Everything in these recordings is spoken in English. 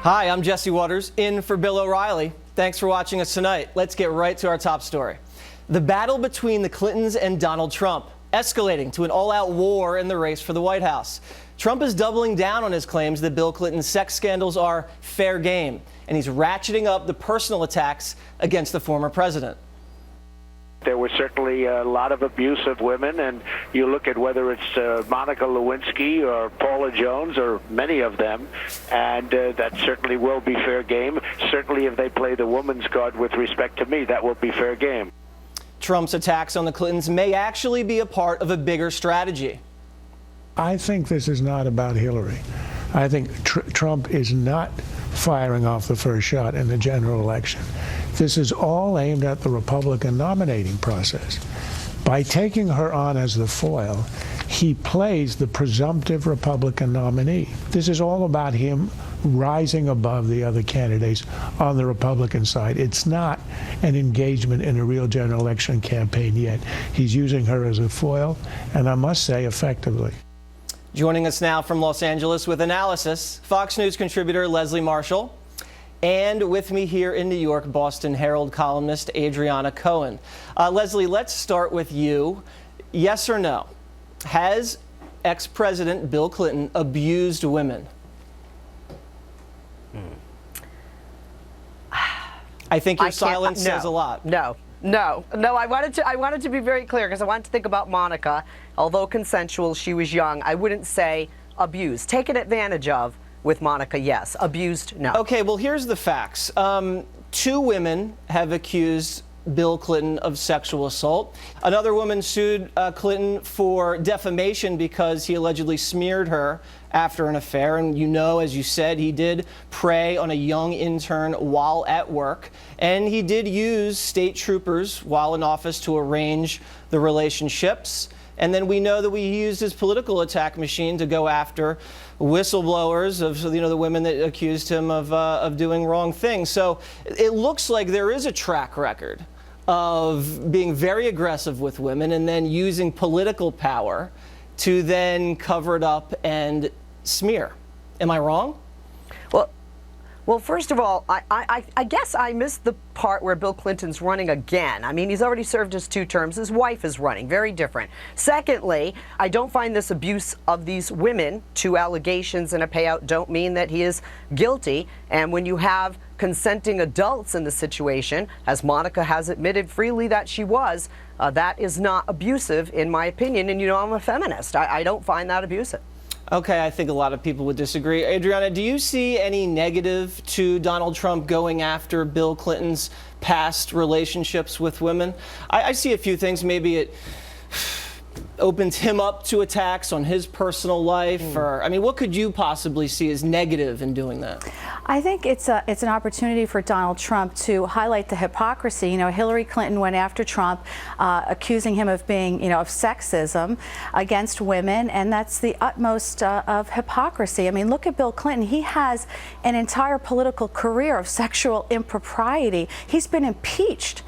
Hi, I'm Jesse Waters, in for Bill O'Reilly. Thanks for watching us tonight. Let's get right to our top story. The battle between the Clintons and Donald Trump, escalating to an all-out war in the race for the White House. Trump is doubling down on his claims that Bill Clinton's sex scandals are fair game, and he's ratcheting up the personal attacks against the former president. There was certainly a lot of abuse of women, and you look at whether it's Monica Lewinsky or Paula Jones or many of them, and that certainly will be fair game. Certainly if they play the woman's card with respect to me, that will be fair game. Trump's attacks on the Clintons may actually be a part of a bigger strategy. I think this is not about Hillary. I think Trump is not firing off the first shot in the general election. This is all aimed at the Republican nominating process. By taking her on as the foil, he plays the presumptive Republican nominee. This is all about him rising above the other candidates on the Republican side. It's not an engagement in a real general election campaign yet. He's using her as a foil, and I must say, effectively. Joining us now from Los Angeles with analysis, Fox News contributor Leslie Marshall, and with me here in New York, Boston Herald columnist Adriana Cohen. Leslie, let's start with you. Yes or no? Has ex-President Bill Clinton abused women? I think your silence says a lot. No. I wanted to be very clear because I wanted to think about Monica. Although consensual, she was young. I wouldn't say abused. Taken advantage of with Monica, yes. Abused, no. Okay, well, here's the facts. 2 women have accused Bill Clinton of sexual assault. Another woman sued Clinton for defamation because he allegedly smeared her after an affair. And you know, as you said, he did prey on a young intern while at work. And he did use state troopers while in office to arrange the relationships. And then we know that he used his political attack machine to go after whistleblowers of, the women that accused him of doing wrong things. So it looks like there is a track record of being very aggressive with women and then using political power to then cover it up and smear. Am I wrong? Well, first of all, I guess I missed the part where Bill Clinton's running again. I mean, he's already served his 2 terms. His wife is running. Very different. Secondly, I don't find this abuse of these women, 2 allegations and a payout, don't mean that he is guilty. And when you have consenting adults in the situation, as Monica has admitted freely that she was, that is not abusive, in my opinion. And I'm a feminist. I don't find that abusive. Okay, I think a lot of people would disagree. Adriana, do you see any negative to Donald Trump going after Bill Clinton's past relationships with women? I see a few things. Maybe it opens him up to attacks on his personal life, or what could you possibly see as negative in doing that? I think it's an opportunity for Donald Trump to highlight the hypocrisy. Hillary Clinton went after Trump, accusing him of being, of sexism against women, and that's the utmost of hypocrisy. Look at Bill Clinton. He has an entire political career of sexual impropriety. He's been impeached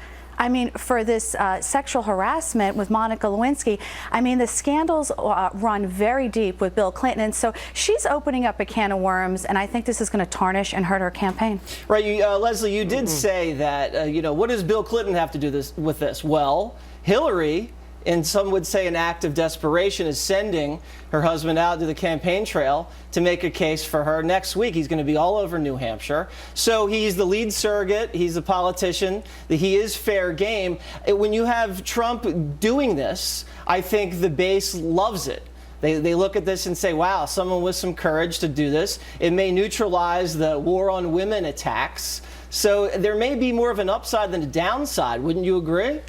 for this sexual harassment with Monica Lewinsky. the scandals run very deep with Bill Clinton, and so she's opening up a can of worms, and I think this is going to tarnish and hurt her campaign. Right, Leslie, you did say that, what does Bill Clinton have to do with this? Well, Hillary, and some would say an act of desperation, is sending her husband out to the campaign trail to make a case for her. Next week, he's going to be all over New Hampshire. So he's the lead surrogate. He's a politician. He is fair game. When you have Trump doing this, I think the base loves it. They look at this and say, wow, someone with some courage to do this. It may neutralize the war on women attacks. So there may be more of an upside than a downside. Wouldn't you agree?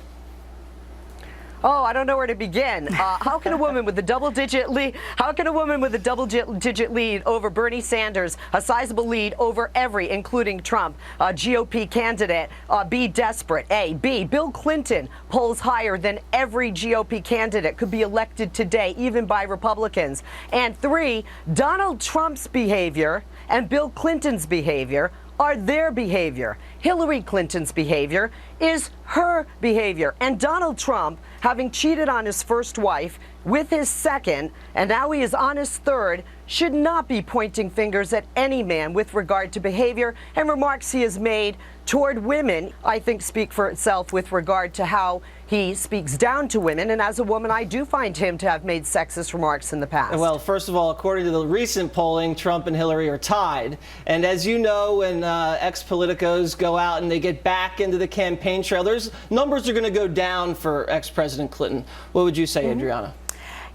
Oh, I don't know where to begin. How can a woman with a double-digit lead? How can a woman with a double-digit lead over Bernie Sanders, a sizable lead over every, including Trump, GOP candidate, be desperate? A. B. Bill Clinton polls higher than every GOP candidate could be elected today, even by Republicans. And 3. Donald Trump's behavior and Bill Clinton's behavior are their behavior. Hillary Clinton's behavior is her behavior. And Donald Trump, having cheated on his first wife with his second, and now he is on his third, should not be pointing fingers at any man with regard to behavior and remarks he has made toward women, I think, speak for itself with regard to how he speaks down to women. And as a woman, I do find him to have made sexist remarks in the past. Well, first of all, according to the recent polling, Trump and Hillary are tied. And as you know, when ex-politicos go out and they get back into the campaign trail, numbers are going to go down for ex-President Clinton. What would you say, Adriana?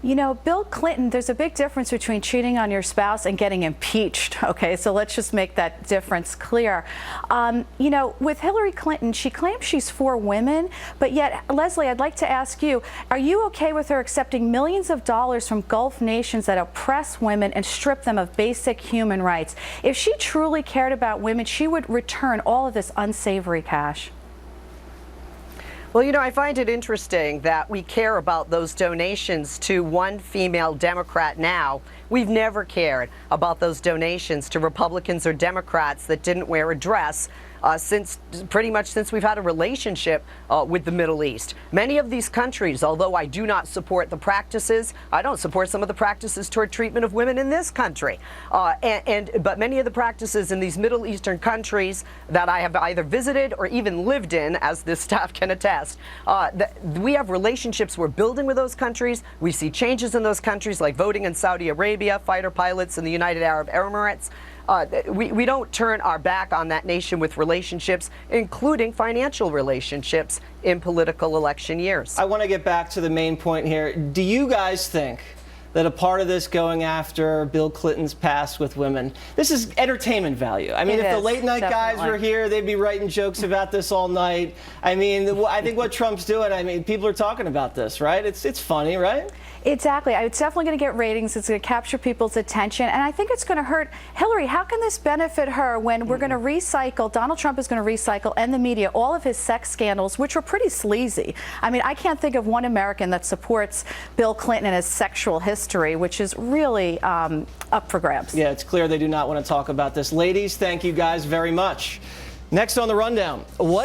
You know, Bill Clinton, there's a big difference between cheating on your spouse and getting impeached, okay? So let's just make that difference clear. You know, with Hillary Clinton, she claims she's for women, but yet, Leslie, I'd like to ask you, are you okay with her accepting millions of dollars from Gulf nations that oppress women and strip them of basic human rights? If she truly cared about women, she would return all of this unsavory cash. Well, you know, I find it interesting that we care about those donations to one female Democrat now. We've never cared about those donations to Republicans or Democrats that didn't wear a dress pretty much since we've had a relationship with the Middle East. Many of these countries, although I do not support the practices, I don't support some of the practices toward treatment of women in this country. But many of the practices in these Middle Eastern countries that I have either visited or even lived in, as this staff can attest, we have relationships we're building with those countries. We see changes in those countries, like voting in Saudi Arabia, fighter pilots in the United Arab Emirates. We don't turn our back on that nation with relationships, including financial relationships, in political election years. I want to get back to the main point here. Do you guys think that a part of this going after Bill Clinton's past with women, this is entertainment value? I mean, if the late night guys were here, they'd be writing jokes about this all night. I mean, I think what Trump's doing, I mean, people are talking about this, right? It's funny, right? Exactly. It's definitely going to get ratings. It's going to capture people's attention. And I think it's going to hurt Hillary. How can this benefit her when we're going to recycle, Donald Trump is going to recycle, and the media, all of his sex scandals, which were pretty sleazy. I mean, I can't think of one American that supports Bill Clinton and his sexual history, which is really up for grabs. Yeah, it's clear they do not want to talk about this. Ladies, thank you guys very much. Next on the rundown, what